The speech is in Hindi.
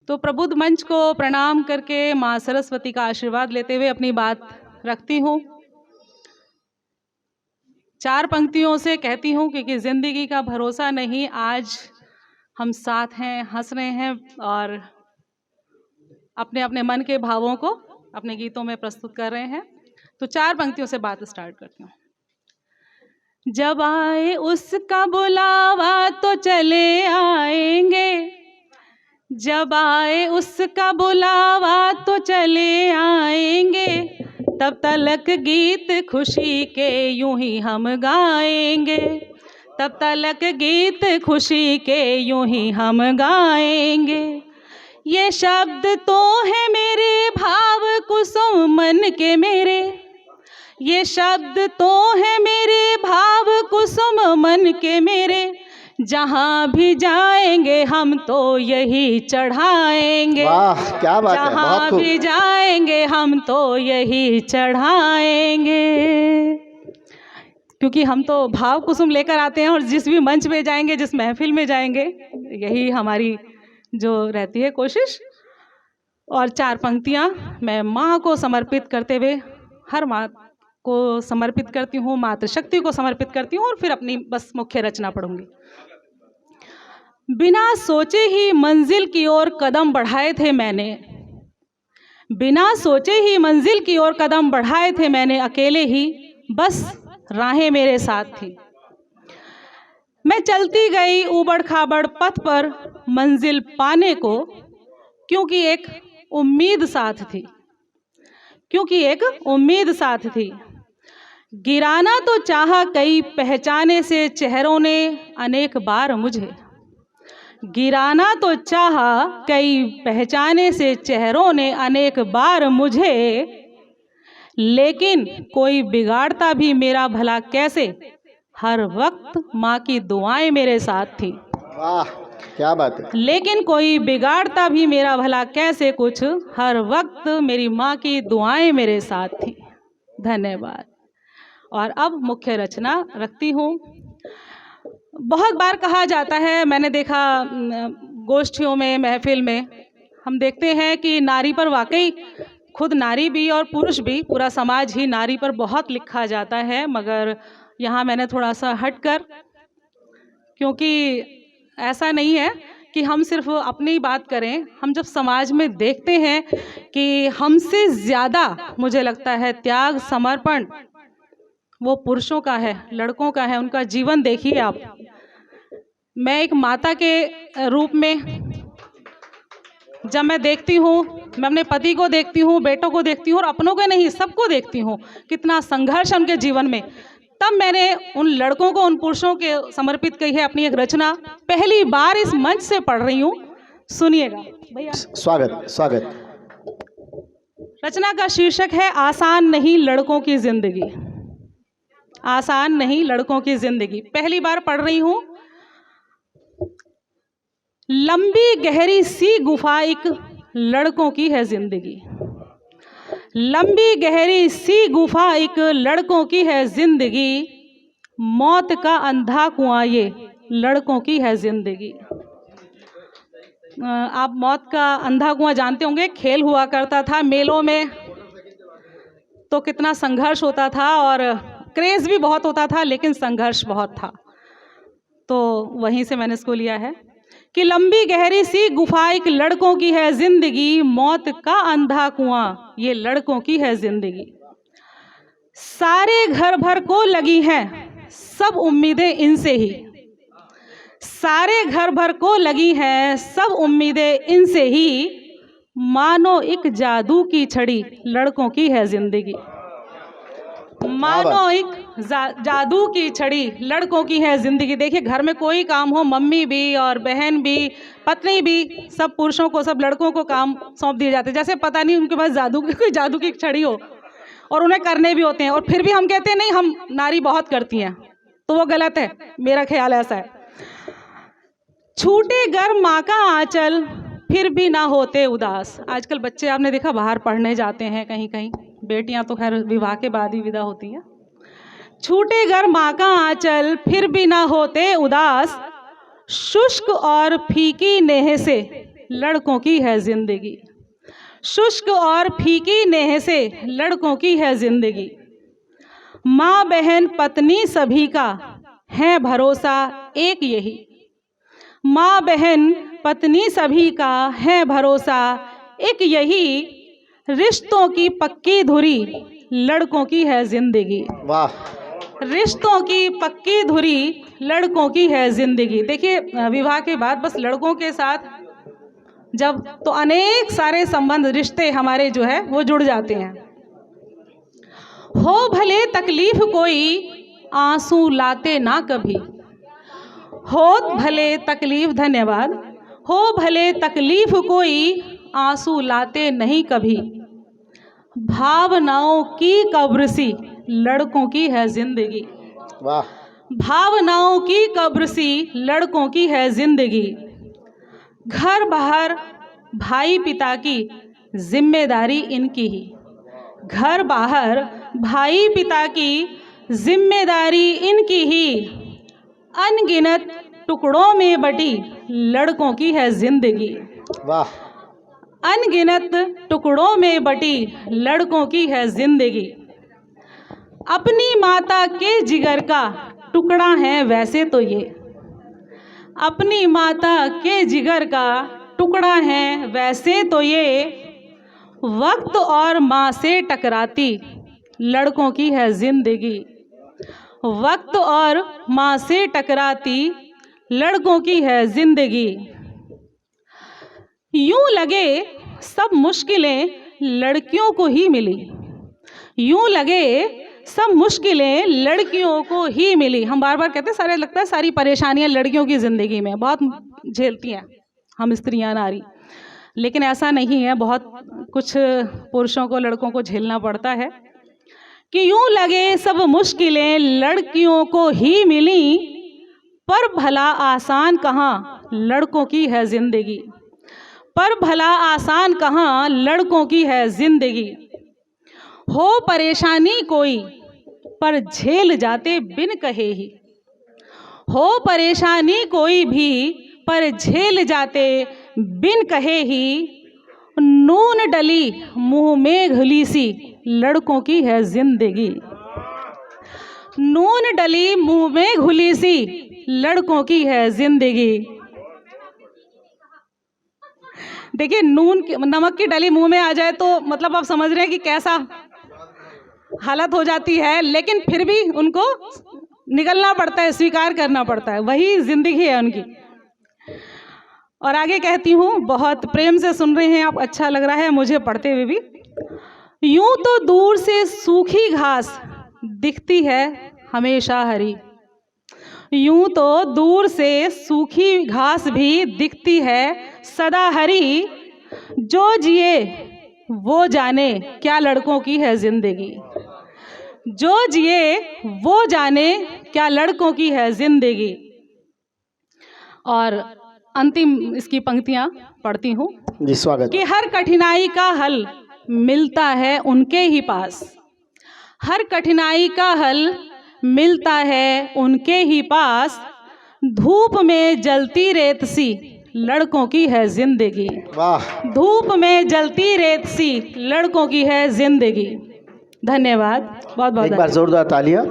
तो प्रबुद्ध मंच को प्रणाम करके माँ सरस्वती का आशीर्वाद लेते हुए अपनी बात रखती हूँ। 4 पंक्तियों से कहती हूँ क्योंकि ज़िंदगी का भरोसा नहीं। आज हम साथ हैं, हंस रहे हैं और अपने अपने मन के भावों को अपने गीतों में प्रस्तुत कर रहे हैं। तो 4 पंक्तियों से बात स्टार्ट करती हूँ। जब आए उसका बुलावा तो चले आएंगे, जब आए उसका बुलावा तो चले आएंगे, तब तलक गीत खुशी के यूं ही हम गाएंगे, तब तलक गीत खुशी के यूं ही हम गाएंगे। ये शब्द तो है मेरे भाव कुसुम मन के मेरे, ये शब्द तो है मेरे भाव कुसुम मन के मेरे, जहाँ भी जाएंगे हम तो यही चढ़ाएंगे। वाह क्या बात है, जहाँ भी जाएंगे हम तो यही चढ़ाएंगे। क्योंकि हम तो भाव कुसुम लेकर आते हैं और जिस भी मंच में जाएंगे, जिस महफिल में जाएंगे, यही हमारी जो रहती है कोशिश। और 4 पंक्तियाँ मैं माँ को समर्पित करते हुए, हर माँ को समर्पित करती हूँ, मातृशक्ति को समर्पित करती हूँ और फिर अपनी बस मुख्य रचना पढ़ूंगी। बिना सोचे ही मंजिल की ओर कदम बढ़ाए थे मैंने, बिना सोचे ही मंजिल की ओर कदम बढ़ाए थे मैंने, अकेले ही बस राहें मेरे साथ थी। मैं चलती गई ऊबड़ खाबड़ पथ पर मंजिल पाने को, क्योंकि एक उम्मीद साथ थी, क्योंकि एक उम्मीद साथ थी। गिराना तो चाहा कई पहचाने से चेहरों ने अनेक बार मुझे, गिराना तो चाहा कई पहचाने से चेहरों ने अनेक बार मुझे, लेकिन कोई बिगाड़ता भी मेरा भला कैसे, हर वक्त माँ की दुआएं मेरे साथ थी। वाह क्या बात है। लेकिन कोई बिगाड़ता भी मेरा भला कैसे कुछ, हर वक्त मेरी माँ की दुआएं मेरे साथ थी। धन्यवाद। और अब मुख्य रचना रखती हूँ। बहुत बार कहा जाता है, मैंने देखा गोष्ठियों में, महफिल में, हम देखते हैं कि नारी पर वाकई खुद नारी भी और पुरुष भी, पूरा समाज ही नारी पर बहुत लिखा जाता है। मगर यहाँ मैंने थोड़ा सा हटकर, क्योंकि ऐसा नहीं है कि हम सिर्फ अपनी बात करें, हम जब समाज में देखते हैं कि हमसे ज़्यादा मुझे लगता है त्याग समर्पण वो पुरुषों का है, लड़कों का है। उनका जीवन देखिए आप। मैं एक माता के रूप में जब मैं देखती हूँ, मैं अपने पति को देखती हूँ, बेटों को देखती हूँ और अपनों को नहीं सबको देखती हूँ, कितना संघर्ष है उनके जीवन में। तब मैंने उन लड़कों को, उन पुरुषों के समर्पित की है अपनी एक रचना। पहली बार इस मंच से पढ़ रही हूँ, सुनिएगा भैया। स्वागत स्वागत। रचना का शीर्षक है आसान नहीं लड़कों की जिंदगी। आसान नहीं लड़कों की जिंदगी। पहली बार पढ़ रही हूँ। लंबी गहरी सी गुफा एक लड़कों की है जिंदगी, लंबी गहरी सी गुफा एक लड़कों की है जिंदगी, मौत का अंधा कुआं ये लड़कों की है जिंदगी। आप मौत का अंधा कुआं जानते होंगे, खेल हुआ करता था मेलों में, तो कितना संघर्ष होता था और क्रेज भी बहुत होता था, लेकिन संघर्ष बहुत था। तो वहीं से मैंने इसको लिया है कि लंबी गहरी सी गुफा एक लड़कों की है जिंदगी, मौत का अंधा कुआं ये लड़कों की है जिंदगी। सारे घर भर को लगी हैं सब उम्मीदें इनसे ही, सारे घर भर को लगी हैं सब उम्मीदें इनसे ही, मानो एक जादू की छड़ी लड़कों की है जिंदगी, मानो एक जादू की छड़ी लड़कों की है जिंदगी। देखिए घर में कोई काम हो, मम्मी भी और बहन भी, पत्नी भी, सब पुरुषों को, सब लड़कों को काम सौंप दिए जाते हैं, जैसे पता नहीं उनके पास कोई जादू की छड़ी हो, और उन्हें करने भी होते हैं। और फिर भी हम कहते हैं नहीं हम नारी बहुत करती हैं, तो वो गलत है। मेरा ख्याल ऐसा है। छूटे घर माँ का आंचल फिर भी ना होते उदास। आजकल बच्चे आपने देखा बाहर पढ़ने जाते हैं कहीं कहीं, बेटियां तो खैर विवाह के बाद ही विदा होती हैं। छूटे घर माँ का आंचल फिर भी ना होते उदास, शुष्क और फीकी नेह से लड़कों की है जिंदगी। शुष्क और फीकी नेह से लड़कों की है जिंदगी। माँ बहन पत्नी सभी का है भरोसा एक यही। माँ बहन पत्नी सभी का है भरोसा एक यही। रिश्तों की पक्की धुरी लड़कों की है जिंदगी। वाह, रिश्तों की पक्की धुरी लड़कों की है जिंदगी। देखिए, विवाह के बाद बस लड़कों के साथ जब तो अनेक सारे संबंध रिश्ते हमारे जो है वो जुड़ जाते हैं। हो भले तकलीफ कोई आंसू लाते ना कभी। हो भले तकलीफ, धन्यवाद। हो भले तकलीफ कोई आंसू लाते नहीं कभी। भावनाओं की कब्र सी लड़कों की है जिंदगी। वाह, भावनाओं की कब्र सी लड़कों की है जिंदगी। घर बाहर भाई पिता की जिम्मेदारी इनकी ही। घर बाहर भाई पिता की जिम्मेदारी इनकी ही। अनगिनत टुकड़ों में बटी लड़कों की है जिंदगी। वाह, अनगिनत टुकड़ों में बटी लड़कों की है जिंदगी। अपनी माता के जिगर का टुकड़ा है वैसे तो ये। अपनी माता के जिगर का टुकड़ा है वैसे तो ये। वक्त और माँ से टकराती लड़कों की है जिंदगी। वक्त और माँ से टकराती लड़कों की है जिंदगी। यूं लगे सब मुश्किलें लड़कियों को ही मिली। यूं लगे सब मुश्किलें लड़कियों को ही मिली। हम बार बार कहते हैं, सारे लगता है सारी परेशानियां लड़कियों की ज़िंदगी में बहुत झेलती हैं हम स्त्रियां नारी, लेकिन ऐसा नहीं है। बहुत कुछ पुरुषों को लड़कों को झेलना पड़ता है। कि यूं लगे सब मुश्किलें लड़कियों को ही मिली, पर भला आसान कहाँ लड़कों की है ज़िंदगी। पर भला आसान कहाँ लड़कों की है ज़िंदगी। हो परेशानी कोई पर झेल जाते बिन कहे ही। हो परेशानी कोई भी पर झेल जाते बिन कहे ही। नून डली मुंह में घुली सी लड़कों की है जिंदगी। नून डली मुंह में घुली सी लड़कों की है जिंदगी। देखिए, नमक की डली मुंह में आ जाए तो मतलब आप समझ रहे हैं कि कैसा हालत हो जाती है, लेकिन फिर भी उनको निकलना पड़ता है, स्वीकार करना पड़ता है। वही जिंदगी है उनकी। और आगे कहती हूँ, बहुत प्रेम से सुन रहे हैं आप, अच्छा लग रहा है मुझे पढ़ते हुए भी। यूं तो दूर से सूखी घास दिखती है हमेशा हरी। यूं तो दूर से सूखी घास भी दिखती है सदा हरी। जो जिए वो जाने क्या लड़कों की है जिंदगी। जो जिए वो जाने क्या लड़कों की है जिंदगी। और अंतिम इसकी पंक्तियां पढ़ती हूँ जी, स्वागत। कि हर कठिनाई का हल मिलता है उनके ही पास। हर कठिनाई का हल मिलता है उनके ही पास। धूप में जलती रेत सी लड़कों की है जिंदगी। वाह, धूप में जलती रेत सी लड़कों की है जिंदगी। धन्यवाद, बहुत बहुत एक बार जोरदार तालियां।